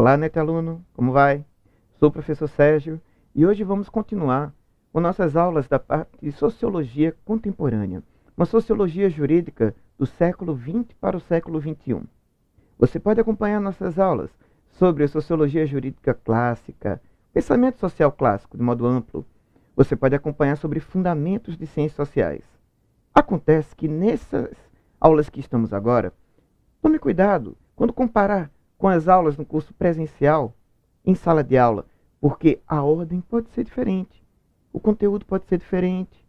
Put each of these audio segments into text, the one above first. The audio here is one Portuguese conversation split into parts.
Olá, Neto aluno, como vai? Sou o professor Sérgio e hoje vamos continuar com nossas aulas da parte de Sociologia Contemporânea, uma sociologia jurídica do século XX para o século XXI. Você pode acompanhar nossas aulas sobre a Sociologia Jurídica Clássica, pensamento social clássico de modo amplo. Você pode acompanhar sobre fundamentos de ciências sociais. Acontece que nessas aulas que estamos agora, tome cuidado quando comparar com as aulas no curso presencial, em sala de aula, porque a ordem pode ser diferente, o conteúdo pode ser diferente.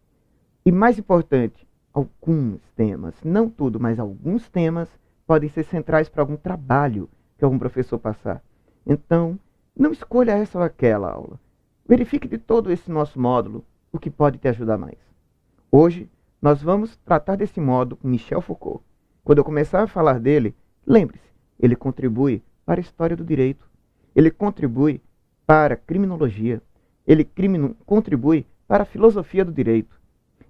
E mais importante, alguns temas, não tudo, mas alguns temas podem ser centrais para algum trabalho que algum professor passar. Então, não escolha essa ou aquela aula. Verifique de todo esse nosso módulo o que pode te ajudar mais. Hoje, nós vamos tratar desse módulo com Michel Foucault. Quando eu começar a falar dele, lembre-se, ele contribui para a história do direito, ele contribui para a criminologia, ele contribui para a filosofia do direito.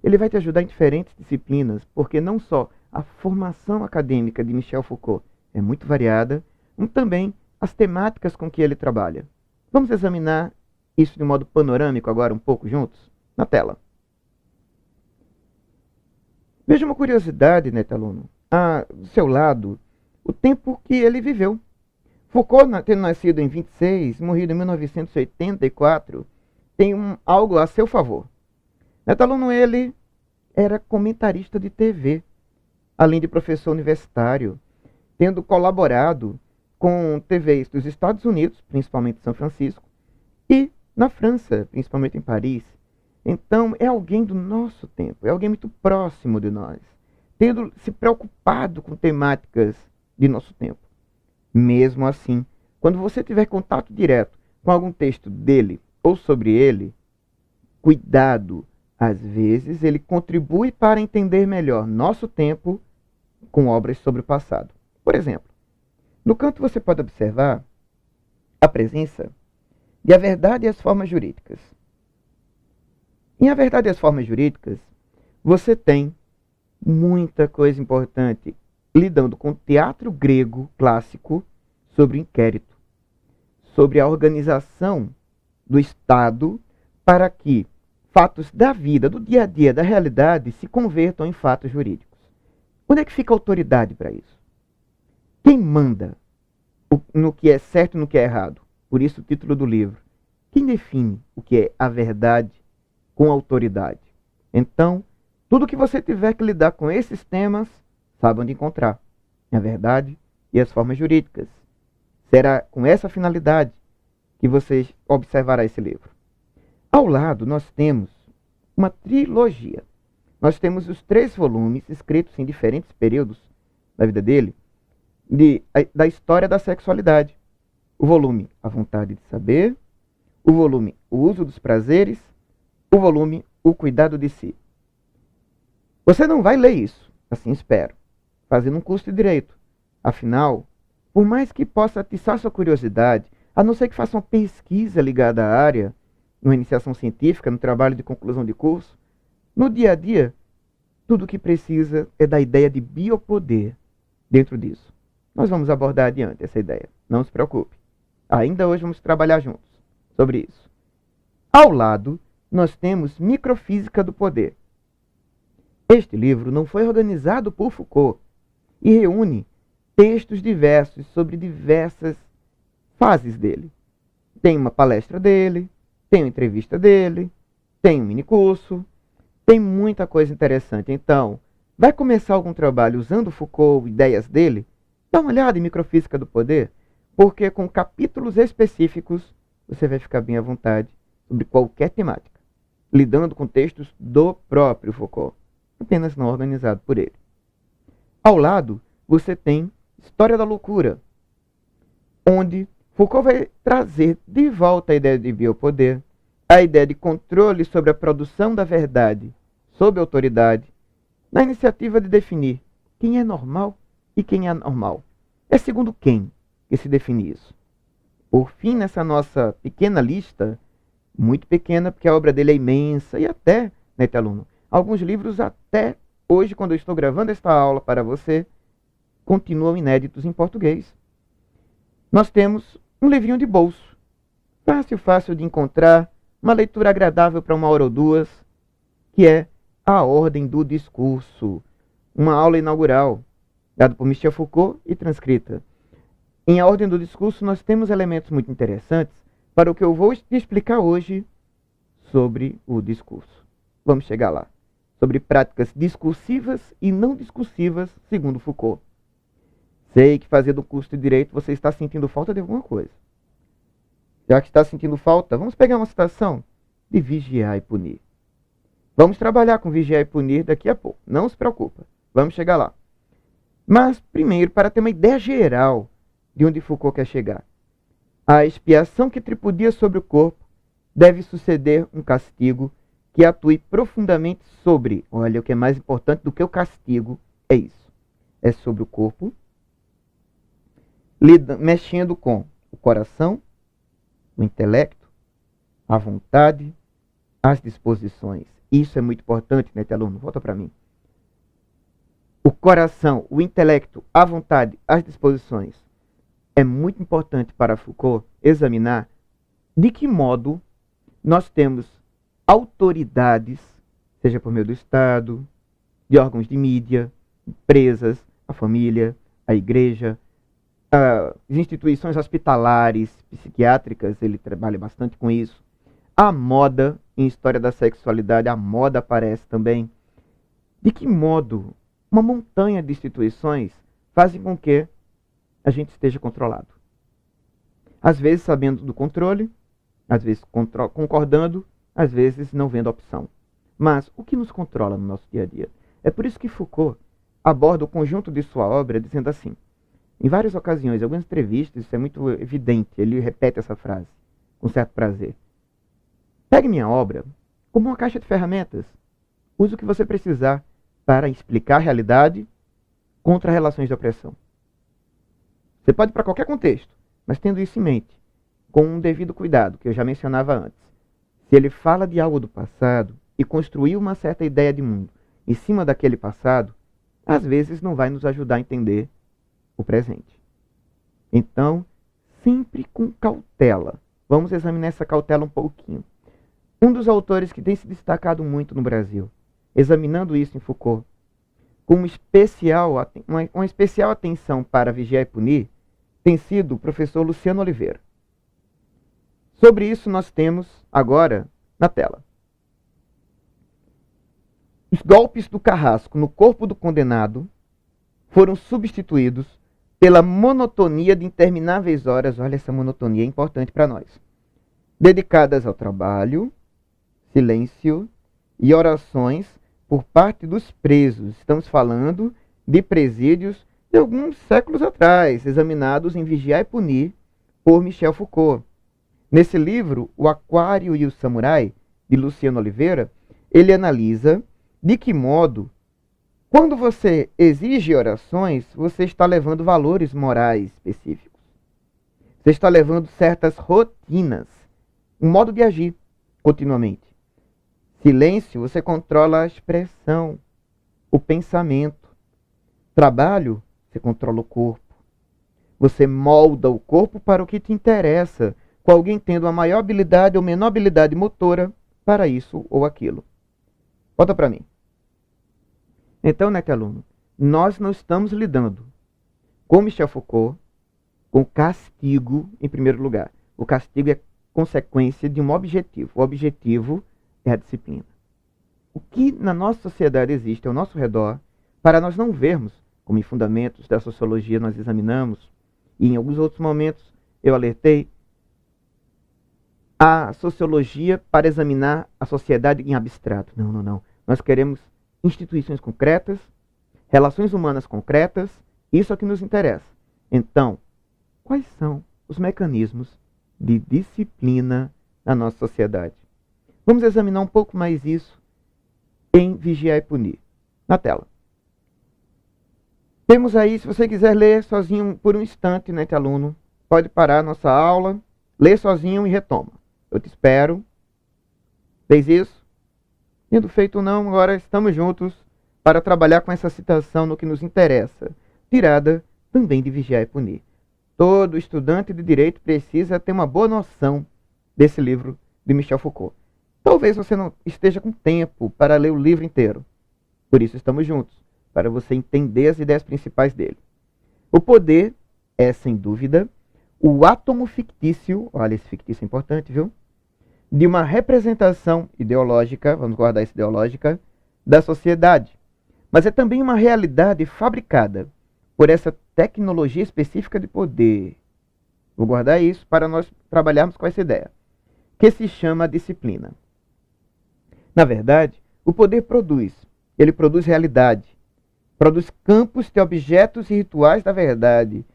Ele vai te ajudar em diferentes disciplinas, porque não só a formação acadêmica de Michel Foucault é muito variada, como também as temáticas com que ele trabalha. Vamos examinar isso de modo panorâmico agora um pouco juntos? Na tela. Veja uma curiosidade, Neto aluno. Do seu lado, o tempo que ele viveu. Foucault, tendo nascido em 26, morrido em 1984, tem algo a seu favor. Neto aluno, ele era comentarista de TV, além de professor universitário, tendo colaborado com TVs dos Estados Unidos, principalmente São Francisco, e na França, principalmente em Paris. Então, é alguém do nosso tempo, é alguém muito próximo de nós, tendo se preocupado com temáticas de nosso tempo. Mesmo assim, quando você tiver contato direto com algum texto dele ou sobre ele, cuidado, às vezes ele contribui para entender melhor nosso tempo com obras sobre o passado. Por exemplo, no canto você pode observar a presença de A Verdade e as Formas Jurídicas. Em A Verdade e as Formas Jurídicas, você tem muita coisa importante lidando com o teatro grego clássico sobre o inquérito, sobre a organização do Estado para que fatos da vida, do dia a dia, da realidade, se convertam em fatos jurídicos. Onde é que fica a autoridade para isso? Quem manda no que é certo e no que é errado? Por isso o título do livro. Quem define o que é a verdade com autoridade? Então, tudo que você tiver que lidar com esses temas, saiba onde encontrar. A verdade e as formas jurídicas. Será com essa finalidade que você observará esse livro. Ao lado, nós temos uma trilogia. Nós temos os 3 volumes escritos em diferentes períodos da vida dele, da história da sexualidade. O volume A Vontade de Saber, o volume O Uso dos Prazeres, o volume O Cuidado de Si. Você não vai ler isso, assim espero, fazendo um curso de direito. Afinal, por mais que possa atiçar sua curiosidade, a não ser que faça uma pesquisa ligada à área, numa iniciação científica, no trabalho de conclusão de curso, no dia a dia, tudo o que precisa é da ideia de biopoder dentro disso. Nós vamos abordar adiante essa ideia, não se preocupe. Ainda hoje vamos trabalhar juntos sobre isso. Ao lado, nós temos Microfísica do Poder. Este livro não foi organizado por Foucault e reúne textos diversos sobre diversas fases dele. Tem uma palestra dele, tem uma entrevista dele, tem um minicurso, tem muita coisa interessante. Então, vai começar algum trabalho usando Foucault, ideias dele? Dá uma olhada em Microfísica do Poder, porque com capítulos específicos você vai ficar bem à vontade sobre qualquer temática, lidando com textos do próprio Foucault, apenas não organizado por ele. Ao lado, você tem História da Loucura, onde Foucault vai trazer de volta a ideia de biopoder, a ideia de controle sobre a produção da verdade sob autoridade, na iniciativa de definir quem é normal e quem é anormal. É segundo quem que se define isso. Por fim, nessa nossa pequena lista, muito pequena porque a obra dele é imensa, e até, Neto aluno, alguns livros até hoje, quando eu estou gravando esta aula para você, continuam inéditos em português. Nós temos um livrinho de bolso. Fácil de encontrar, uma leitura agradável para uma hora ou duas, que é A Ordem do Discurso, uma aula inaugural, dada por Michel Foucault e transcrita. Em A Ordem do Discurso, nós temos elementos muito interessantes para o que eu vou te explicar hoje sobre o discurso. Vamos chegar lá. Sobre práticas discursivas e não discursivas, segundo Foucault. Sei que fazendo o curso de Direito você está sentindo falta de alguma coisa. Já que está sentindo falta, vamos pegar uma citação de Vigiar e Punir. Vamos trabalhar com Vigiar e Punir daqui a pouco. Não se preocupa. Vamos chegar lá. Mas, primeiro, para ter uma ideia geral de onde Foucault quer chegar. A expiação que tripudia sobre o corpo deve suceder um castigo que atue profundamente sobre, olha, o que é mais importante do que o castigo é isso. É sobre o corpo, mexendo com o coração, o intelecto, a vontade, as disposições. Isso é muito importante, né, aluno? Volta para mim. O coração, o intelecto, a vontade, as disposições. É muito importante para Foucault examinar de que modo nós temos autoridades, seja por meio do Estado, de órgãos de mídia, empresas, a família, a igreja, as instituições hospitalares, psiquiátricas, ele trabalha bastante com isso. A moda, em história da sexualidade, a moda aparece também. De que modo uma montanha de instituições fazem com que a gente esteja controlado? Às vezes sabendo do controle, às vezes concordando, às vezes não vendo opção. Mas o que nos controla no nosso dia a dia? É por isso que Foucault aborda o conjunto de sua obra dizendo assim, em várias ocasiões, em algumas entrevistas, isso é muito evidente, ele repete essa frase com certo prazer. Pegue minha obra como uma caixa de ferramentas. Use o que você precisar para explicar a realidade contra relações de opressão. Você pode ir para qualquer contexto, mas tendo isso em mente, com um devido cuidado, que eu já mencionava antes. Se ele fala de algo do passado e construiu uma certa ideia de mundo em cima daquele passado, às vezes não vai nos ajudar a entender o presente. Então, sempre com cautela. Vamos examinar essa cautela um pouquinho. Um dos autores que tem se destacado muito no Brasil, examinando isso em Foucault, com uma especial atenção para Vigiar e Punir, tem sido o professor Luciano Oliveira. Sobre isso nós temos agora na tela. Os golpes do carrasco no corpo do condenado foram substituídos pela monotonia de intermináveis horas, olha, essa monotonia é importante para nós, dedicadas ao trabalho, silêncio e orações por parte dos presos. Estamos falando de presídios de alguns séculos atrás, examinados em Vigiar e Punir por Michel Foucault. Nesse livro, O Aquário e o Samurai, de Luciano Oliveira, ele analisa de que modo, quando você exige orações, você está levando valores morais específicos. Você está levando certas rotinas, um modo de agir continuamente. Silêncio, você controla a expressão, o pensamento. Trabalho, você controla o corpo. Você molda o corpo para o que te interessa, com alguém tendo a maior habilidade ou menor habilidade motora para isso ou aquilo. Volta para mim. Então, né, aluno, nós não estamos lidando com Michel Foucault, com castigo em primeiro lugar. O castigo é consequência de um objetivo. O objetivo é a disciplina. O que na nossa sociedade existe ao nosso redor, para nós não vermos, como em fundamentos da sociologia nós examinamos, e em alguns outros momentos eu alertei, a sociologia para examinar a sociedade em abstrato. Não. Nós queremos instituições concretas, relações humanas concretas, isso é o que nos interessa. Então, quais são os mecanismos de disciplina na nossa sociedade? Vamos examinar um pouco mais isso em Vigiar e Punir. Na tela. Temos aí, se você quiser ler sozinho por um instante, né, aluno, pode parar a nossa aula, lê sozinho e retoma. Eu te espero. Fez isso? Tendo feito ou não, agora estamos juntos para trabalhar com essa citação no que nos interessa, tirada também de Vigiar e Punir. Todo estudante de direito precisa ter uma boa noção desse livro de Michel Foucault. Talvez você não esteja com tempo para ler o livro inteiro. Por isso estamos juntos, para você entender as ideias principais dele. O poder é, sem dúvida, o átomo fictício, olha, esse fictício é importante, viu? De uma representação ideológica, vamos guardar essa ideológica, da sociedade. Mas é também uma realidade fabricada por essa tecnologia específica de poder. Vou guardar isso para nós trabalharmos com essa ideia, que se chama disciplina. Na verdade, o poder produz. Ele produz realidade. Produz campos de objetos e rituais da verdade.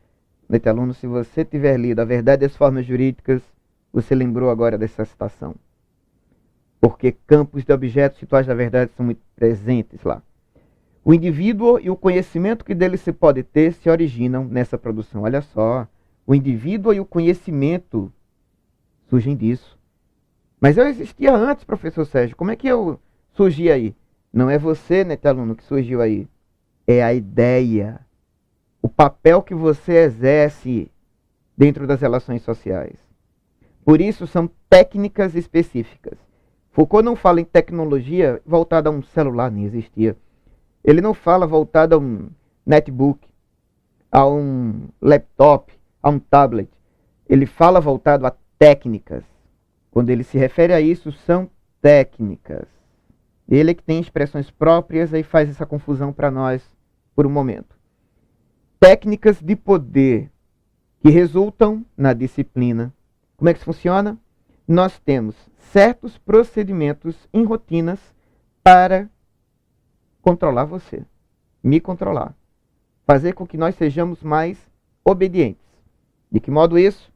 Nete aluno, se você tiver lido A Verdade e as Formas Jurídicas, você lembrou agora dessa citação. Porque campos de objetos e rituais da verdade são muito presentes lá. O indivíduo e o conhecimento que dele se pode ter se originam nessa produção. Olha só, o indivíduo e o conhecimento surgem disso. Mas eu existia antes, professor Sérgio. Como é que eu surgi aí? Não é você, né, aluno, que surgiu aí. É a ideia. O papel que você exerce dentro das relações sociais. Por isso, são técnicas específicas. Foucault não fala em tecnologia voltada a um celular, nem existia. Ele não fala voltada a um netbook, a um laptop, a um tablet. Ele fala voltado a técnicas. Quando ele se refere a isso, são técnicas. Ele é que tem expressões próprias e faz essa confusão para nós por um momento. Técnicas de poder que resultam na disciplina. Como é que isso funciona? Nós temos certos procedimentos em rotinas para controlar você, me controlar. Fazer com que nós sejamos mais obedientes. De que modo isso?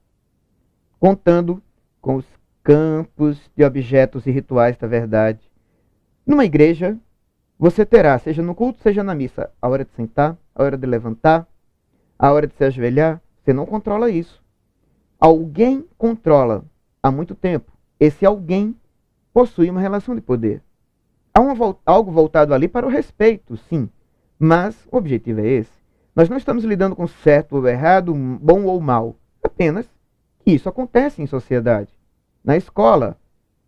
Contando com os campos de objetos e rituais da verdade. Numa igreja, você terá, seja no culto, seja na missa, a hora de sentar, a hora de levantar, a hora de se ajoelhar. Você não controla isso. Alguém controla há muito tempo. Esse alguém possui uma relação de poder. Há algo voltado ali para o respeito, sim. Mas o objetivo é esse. Nós não estamos lidando com certo ou errado, bom ou mal. Apenas que isso acontece em sociedade. Na escola,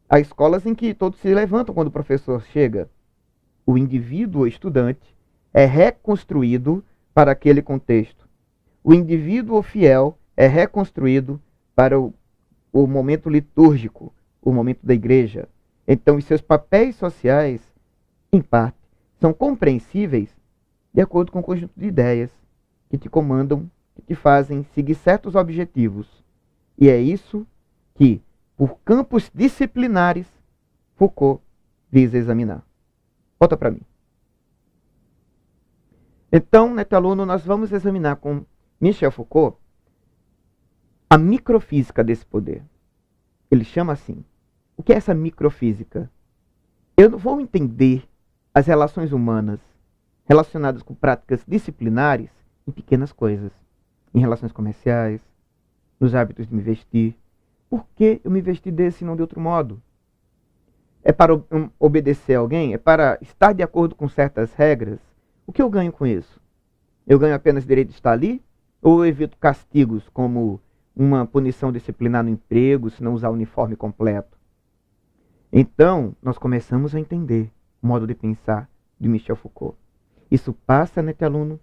há escolas em que todos se levantam quando o professor chega. O indivíduo, o estudante, é reconstruído para aquele contexto. O indivíduo fiel é reconstruído para o momento litúrgico, o momento da igreja. Então, os seus papéis sociais, em parte, são compreensíveis de acordo com o conjunto de ideias que te comandam, que te fazem seguir certos objetivos. E é isso que, por campos disciplinares, Foucault visa examinar. Volta para mim. Então, neste aluno, nós vamos examinar com Michel Foucault a microfísica desse poder. Ele chama assim. O que é essa microfísica? Eu não vou entender as relações humanas relacionadas com práticas disciplinares em pequenas coisas. Em relações comerciais, nos hábitos de me vestir. Por que eu me vesti desse e não de outro modo? É para obedecer a alguém? É para estar de acordo com certas regras? O que eu ganho com isso? Eu ganho apenas direito de estar ali? Ou eu evito castigos como uma punição disciplinar no emprego se não usar o uniforme completo? Então, nós começamos a entender o modo de pensar de Michel Foucault. Isso passa, nesse aluno,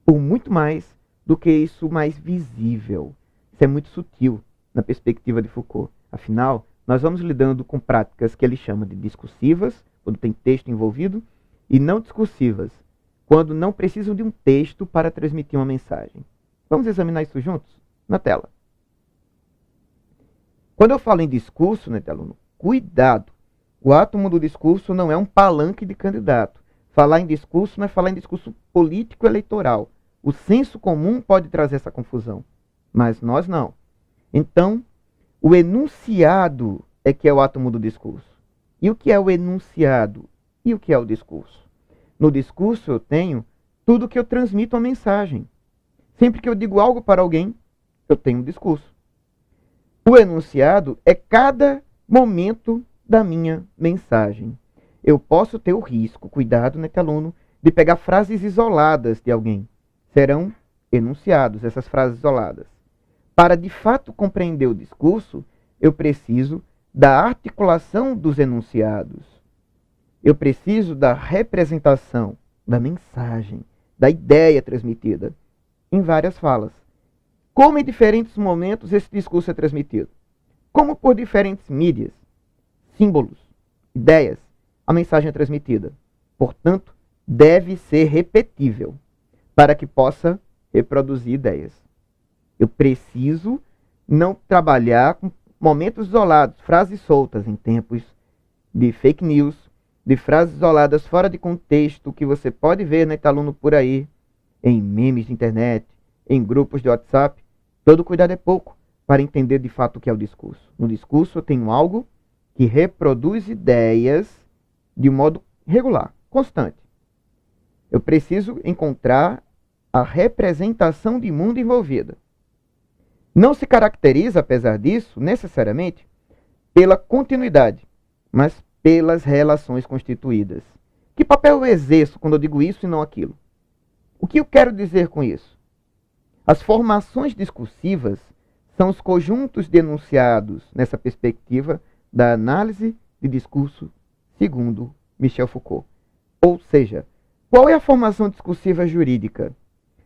por muito mais do que isso mais visível. Isso é muito sutil na perspectiva de Foucault. Afinal, nós vamos lidando com práticas que ele chama de discursivas, quando tem texto envolvido, e não discursivas, quando não precisam de um texto para transmitir uma mensagem. Vamos examinar isso juntos? Na tela. Quando eu falo em discurso, né, aluno, cuidado. O átomo do discurso não é um palanque de candidato. Falar em discurso não é falar em discurso político eleitoral. O senso comum pode trazer essa confusão, mas nós não. Então, o enunciado é que é o átomo do discurso. E o que é o enunciado? E o que é o discurso? No discurso eu tenho tudo que eu transmito a mensagem. Sempre que eu digo algo para alguém, eu tenho um discurso. O enunciado é cada momento da minha mensagem. Eu posso ter o risco, cuidado, né, aluno, de pegar frases isoladas de alguém. Serão enunciados, essas frases isoladas. Para de fato compreender o discurso, eu preciso da articulação dos enunciados. Eu preciso da representação, da mensagem, da ideia transmitida em várias falas. Como em diferentes momentos esse discurso é transmitido? Como por diferentes mídias, símbolos, ideias, a mensagem é transmitida. Portanto, deve ser repetível para que possa reproduzir ideias. Eu preciso não trabalhar com momentos isolados, frases soltas em tempos de fake news, de frases isoladas fora de contexto que você pode ver na Italuno por aí, em memes de internet, em grupos de WhatsApp. Todo cuidado é pouco para entender de fato o que é o discurso. No discurso eu tenho algo que reproduz ideias de um modo regular, constante. Eu preciso encontrar a representação de mundo envolvida. Não se caracteriza, apesar disso, necessariamente, pela continuidade, mas pelas relações constituídas. Que papel eu exerço quando eu digo isso e não aquilo? O que eu quero dizer com isso? As formações discursivas são os conjuntos de enunciados nessa perspectiva da análise de discurso segundo Michel Foucault. Ou seja, qual é a formação discursiva jurídica?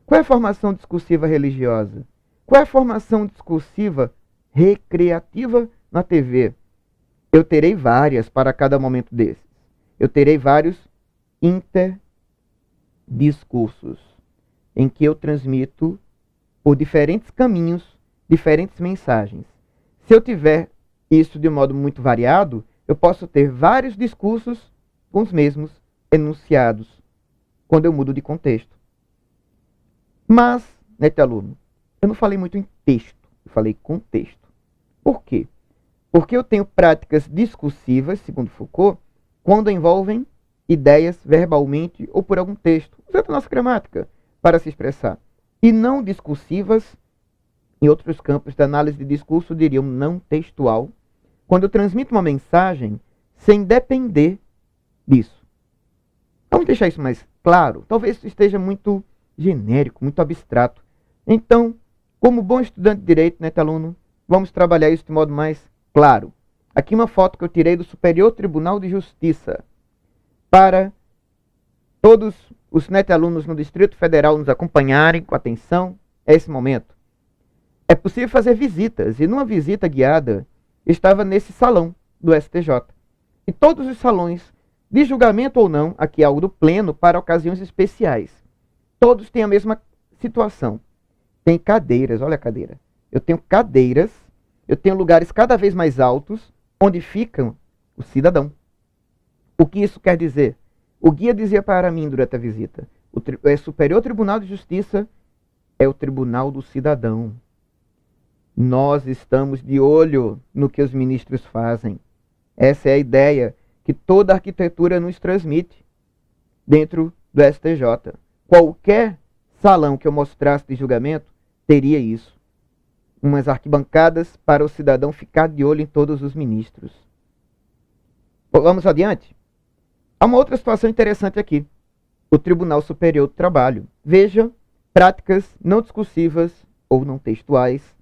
Qual é a formação discursiva religiosa? Qual é a formação discursiva recreativa na TV? Eu terei várias para cada momento desses. Eu terei vários interdiscursos em que eu transmito por diferentes caminhos, diferentes mensagens. Se eu tiver isso de um modo muito variado, eu posso ter vários discursos com os mesmos enunciados, quando eu mudo de contexto. Mas, Italuno, eu não falei muito em texto, eu falei contexto. Por quê? Porque eu tenho práticas discursivas, segundo Foucault, quando envolvem ideias verbalmente ou por algum texto, usando a nossa gramática para se expressar. E não discursivas, em outros campos da análise de discurso, diriam não textual, quando eu transmito uma mensagem sem depender disso. Vamos deixar isso mais claro? Talvez isso esteja muito genérico, muito abstrato. Então, como bom estudante de direito, Italuno, vamos trabalhar isso de modo mais claro. Aqui uma foto que eu tirei do Superior Tribunal de Justiça. Para todos os netalunos no Distrito Federal nos acompanharem com atenção, é esse momento. É possível fazer visitas, e numa visita guiada, estava nesse salão do STJ. E todos os salões, de julgamento ou não, aqui é algo do pleno, para ocasiões especiais. Todos têm a mesma situação. Tem cadeiras, olha a cadeira. Eu tenho cadeiras, eu tenho lugares cada vez mais altos, onde ficam o cidadão. O que isso quer dizer? O guia dizia para mim durante a visita, o Superior Tribunal de Justiça é o tribunal do cidadão. Nós estamos de olho no que os ministros fazem. Essa é a ideia que toda a arquitetura nos transmite dentro do STJ. Qualquer salão que eu mostrasse de julgamento teria isso. Umas arquibancadas para o cidadão ficar de olho em todos os ministros. Vamos adiante? Há uma outra situação interessante aqui. O Tribunal Superior do Trabalho. Veja práticas não discursivas ou não textuais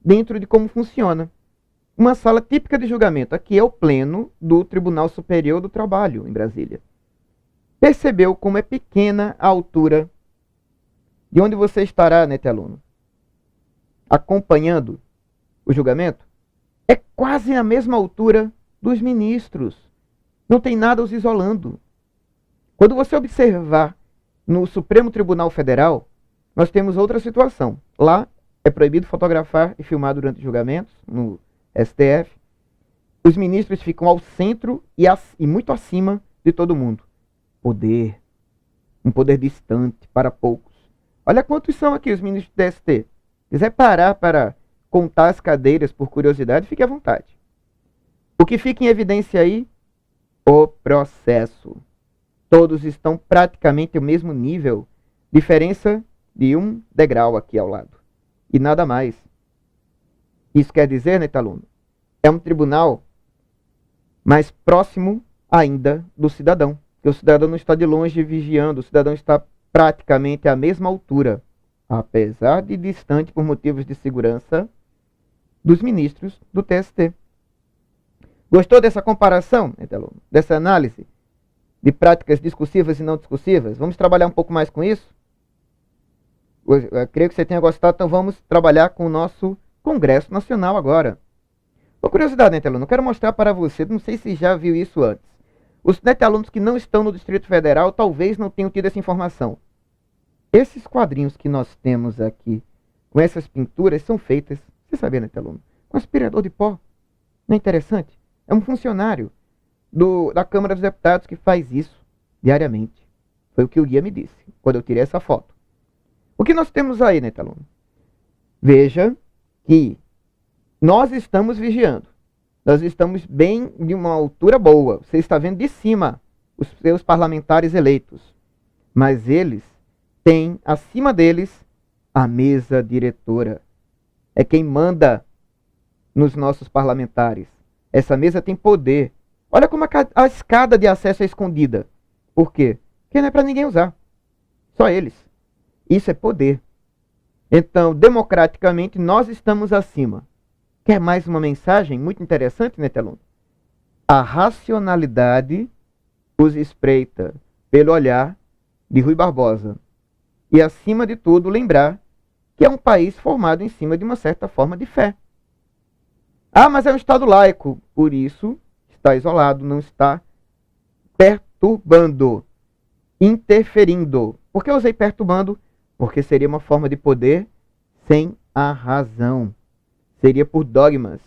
dentro de como funciona. Uma sala típica de julgamento. Aqui é o pleno do Tribunal Superior do Trabalho, em Brasília. Percebeu como é pequena a altura de onde você estará, Italuno, acompanhando o julgamento? É quase a mesma altura dos ministros. Não tem nada os isolando. Quando você observar no Supremo Tribunal Federal, nós temos outra situação. Lá é proibido fotografar e filmar durante julgamentos, no STF. Os ministros ficam ao centro e muito acima de todo mundo. Poder. Um poder distante para poucos. Olha quantos são aqui os ministros do TST. Se quiser parar para contar as cadeiras por curiosidade, fique à vontade. O que fica em evidência aí? O processo. Todos estão praticamente ao mesmo nível. Diferença de um degrau aqui ao lado. E nada mais. Isso quer dizer, Italuno, é um tribunal mais próximo ainda do cidadão. Porque o cidadão não está de longe vigiando, o cidadão está praticamente à mesma altura apesar de distante por motivos de segurança dos ministros do TST. Gostou dessa comparação, Neteluno? Dessa análise de práticas discursivas e não discursivas? Vamos trabalhar um pouco mais com isso? Eu creio que você tenha gostado, então vamos trabalhar com o nosso Congresso Nacional agora. Uma curiosidade, Neteluno, eu quero mostrar para você, não sei se já viu isso antes. Os Netelunos que não estão no Distrito Federal talvez não tenham tido essa informação. Esses quadrinhos que nós temos aqui, com essas pinturas, são feitas, você sabia, Neteluno, com aspirador de pó. Não é interessante? É um funcionário da Câmara dos Deputados que faz isso diariamente. Foi o que o guia me disse, quando eu tirei essa foto. O que nós temos aí, Neteluno? Veja que nós estamos vigiando. Nós estamos bem de uma altura boa. Você está vendo de cima os seus parlamentares eleitos. Mas eles têm, acima deles, a mesa diretora. É quem manda nos nossos parlamentares. Essa mesa tem poder. Olha como a escada de acesso é escondida. Por quê? Porque não é para ninguém usar. Só eles. Isso é poder. Então, democraticamente, nós estamos acima. Quer mais uma mensagem muito interessante, Neteluno? A racionalidade os espreita pelo olhar de Rui Barbosa. E, acima de tudo, lembrar que é um país formado em cima de uma certa forma de fé. Ah, mas é um Estado laico. Por isso, está isolado, não está perturbando, interferindo. Por que eu usei perturbando? Porque seria uma forma de poder sem a razão. Seria por dogmas.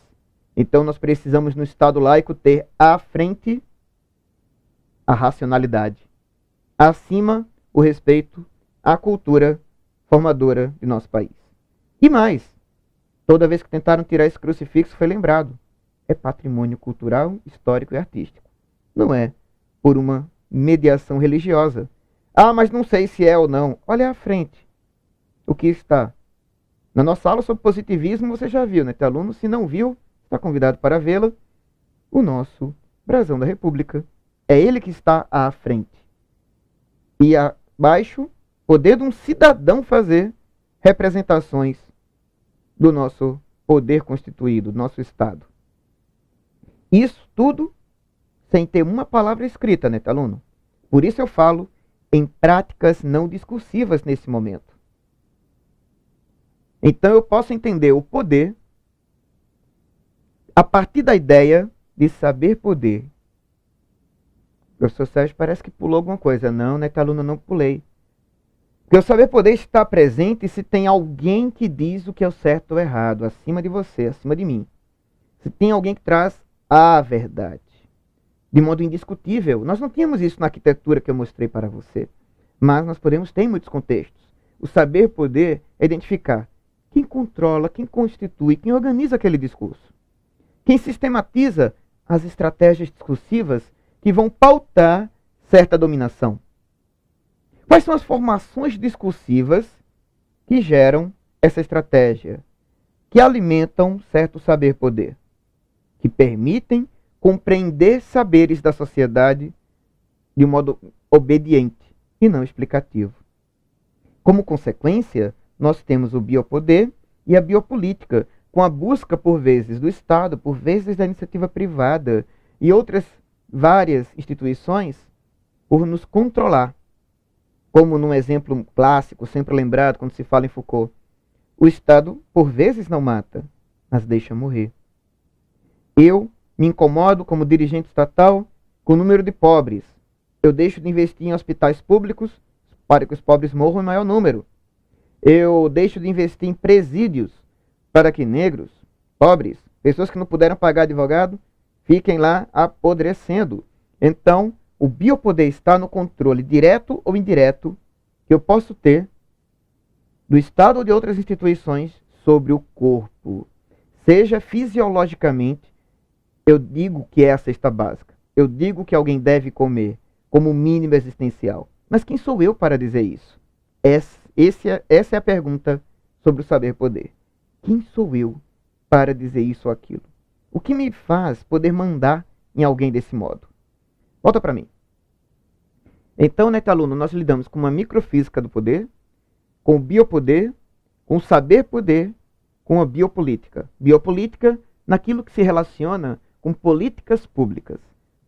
Então nós precisamos no Estado laico ter à frente a racionalidade. Acima, o respeito à cultura formadora de nosso país. E mais, toda vez que tentaram tirar esse crucifixo foi lembrado. É patrimônio cultural, histórico e artístico. Não é por uma mediação religiosa. Ah, mas não sei se é ou não. Olha à frente. O que está? Na nossa aula sobre positivismo você já viu, né? Aluno, se não viu, está convidado para vê-la. O nosso brasão da República. É ele que está à frente. E abaixo, poder de um cidadão fazer representações do nosso poder constituído, do nosso Estado. Isso tudo sem ter uma palavra escrita, né, aluno? Por isso eu falo em práticas não discursivas nesse momento. Então eu posso entender o poder a partir da ideia de saber poder. O professor Sérgio parece que pulou alguma coisa. Não, né, aluno, não pulei. Porque o saber poder está presente se tem alguém que diz o que é o certo ou errado, acima de você, acima de mim. Se tem alguém que traz a verdade, de modo indiscutível. Nós não tínhamos isso na arquitetura que eu mostrei para você, mas nós podemos ter em muitos contextos. O saber poder é identificar quem controla, quem constitui, quem organiza aquele discurso. Quem sistematiza as estratégias discursivas que vão pautar certa dominação. Quais são as formações discursivas que geram essa estratégia? Que alimentam certo saber-poder? Que permitem compreender saberes da sociedade de um modo obediente e não explicativo. Como consequência, nós temos o biopoder e a biopolítica, com a busca, por vezes, do Estado, por vezes da iniciativa privada e outras várias instituições, por nos controlar. Como num exemplo clássico, sempre lembrado quando se fala em Foucault, o Estado, por vezes, não mata, mas deixa morrer. Eu me incomodo, como dirigente estatal, com o número de pobres. Eu deixo de investir em hospitais públicos para que os pobres morram em maior número. Eu deixo de investir em presídios para que negros, pobres, pessoas que não puderam pagar advogado, fiquem lá apodrecendo. Então, o biopoder está no controle direto ou indireto que eu posso ter do Estado ou de outras instituições sobre o corpo. Seja fisiologicamente, eu digo que é a cesta básica. Eu digo que alguém deve comer como mínimo existencial. Mas quem sou eu para dizer isso? Essa é a pergunta sobre o saber-poder. Quem sou eu para dizer isso ou aquilo? O que me faz poder mandar em alguém desse modo? Volta para mim. Então, aluno, nós lidamos com uma microfísica do poder, com o biopoder, com o saber-poder, com a biopolítica. Biopolítica naquilo que se relaciona com políticas públicas.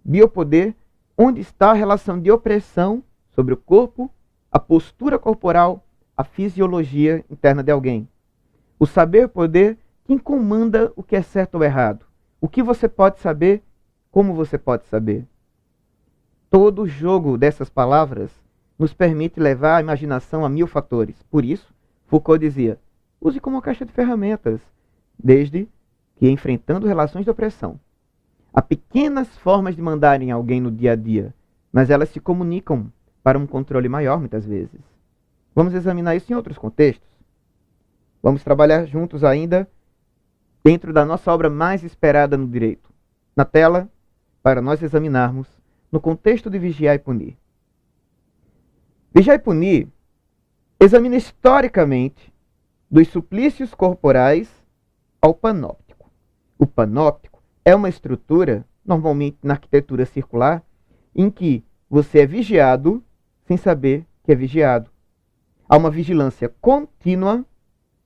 Biopoder, onde está a relação de opressão sobre o corpo, a postura corporal, a fisiologia interna de alguém. O saber-poder, quem comanda o que é certo ou errado. O que você pode saber, como você pode saber. Todo o jogo dessas palavras nos permite levar a imaginação a 1000 fatores. Por isso, Foucault dizia, use como caixa de ferramentas, desde que enfrentando relações de opressão. Há pequenas formas de mandarem alguém no dia a dia, mas elas se comunicam para um controle maior muitas vezes. Vamos examinar isso em outros contextos. Vamos trabalhar juntos ainda dentro da nossa obra mais esperada no direito. Na tela, para nós examinarmos no contexto de Vigiar e Punir. Vigiar e Punir examina historicamente dos suplícios corporais ao panóptico. O panóptico é uma estrutura, normalmente na arquitetura circular, em que você é vigiado sem saber que é vigiado. Há uma vigilância contínua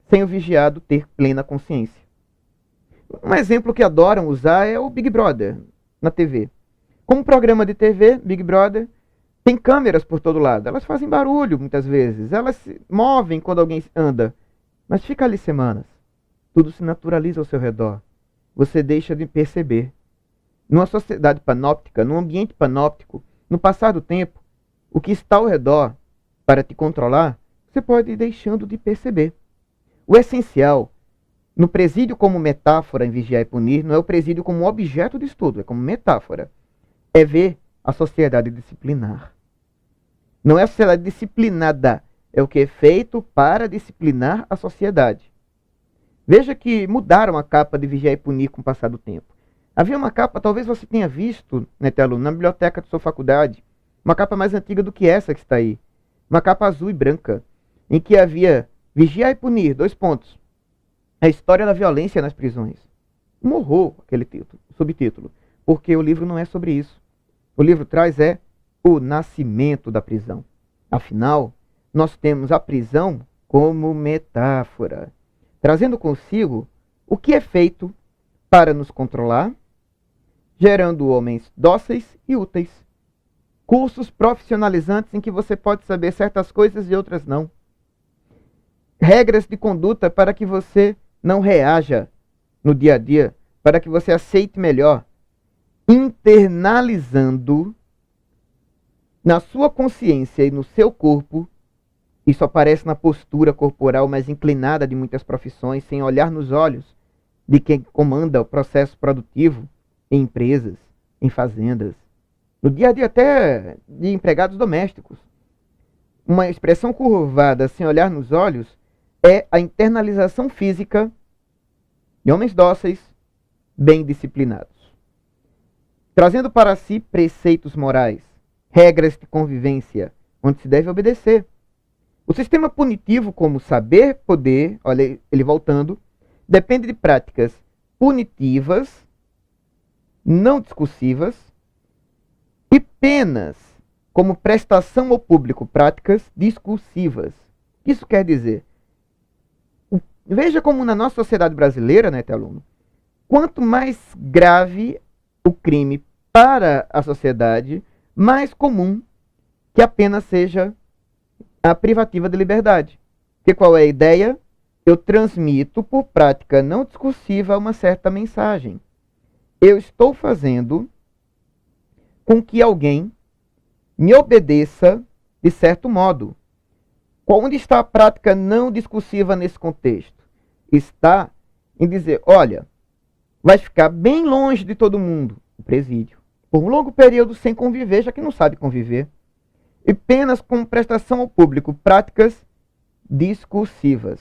sem o vigiado ter plena consciência. Um exemplo que adoram usar é o Big Brother na TV. Como programa de TV, Big Brother, tem câmeras por todo lado. Elas fazem barulho muitas vezes. Elas se movem quando alguém anda. Mas fica ali semanas. Tudo se naturaliza ao seu redor. Você deixa de perceber. Numa sociedade panóptica, num ambiente panóptico, no passar do tempo, o que está ao redor para te controlar, você pode ir deixando de perceber. O essencial, no presídio como metáfora em Vigiar e Punir, não é o presídio como objeto de estudo, é como metáfora. É ver a sociedade disciplinar. Não é a sociedade disciplinada, é o que é feito para disciplinar a sociedade. Veja que mudaram a capa de Vigiar e Punir com o passar do tempo. Havia uma capa, talvez você tenha visto, Netelo, na biblioteca de sua faculdade, uma capa mais antiga do que essa que está aí. Uma capa azul e branca, em que havia Vigiar e Punir, 2 pontos. A história da violência nas prisões. Morrou aquele título, subtítulo, porque o livro não é sobre isso. O livro traz o nascimento da prisão. Afinal, nós temos a prisão como metáfora, trazendo consigo o que é feito para nos controlar, gerando homens dóceis e úteis. Cursos profissionalizantes em que você pode saber certas coisas e outras não. Regras de conduta para que você não reaja no dia a dia, para que você aceite melhor, internalizando na sua consciência e no seu corpo. Isso aparece na postura corporal mais inclinada de muitas profissões, sem olhar nos olhos de quem comanda o processo produtivo em empresas, em fazendas, no dia a dia até de empregados domésticos. Uma expressão curvada sem olhar nos olhos é a internalização física de homens dóceis, bem disciplinados, trazendo para si preceitos morais, regras de convivência, onde se deve obedecer. O sistema punitivo, como saber, poder, olha ele voltando, depende de práticas punitivas, não discursivas, e penas, como prestação ao público, práticas discursivas. Isso quer dizer, veja como na nossa sociedade brasileira, né, aluno, quanto mais grave o crime para a sociedade, mais comum que a pena seja a privativa de liberdade. Porque qual é a ideia? Eu transmito por prática não discursiva uma certa mensagem. Eu estou fazendo com que alguém me obedeça de certo modo. Onde está a prática não discursiva nesse contexto? Está em dizer, olha, vai ficar bem longe de todo mundo, o presídio, por um longo período sem conviver, já que não sabe conviver. E penas com prestação ao público, práticas discursivas.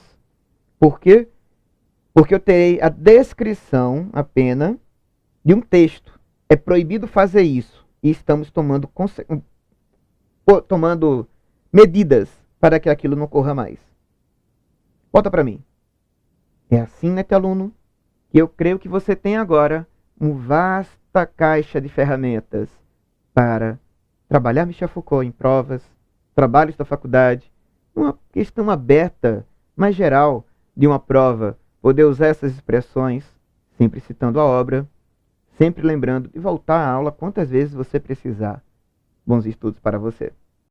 Por quê? Porque eu terei a descrição, a pena, de um texto. É proibido fazer isso. E estamos tomando medidas para que aquilo não ocorra mais. Volta para mim. É assim, né, aluno, que eu creio que você tem agora uma vasta caixa de ferramentas para trabalhar Michel Foucault em provas, trabalhos da faculdade, uma questão aberta, mais geral, de uma prova, poder usar essas expressões, sempre citando a obra, sempre lembrando de voltar à aula quantas vezes você precisar. Bons estudos para você.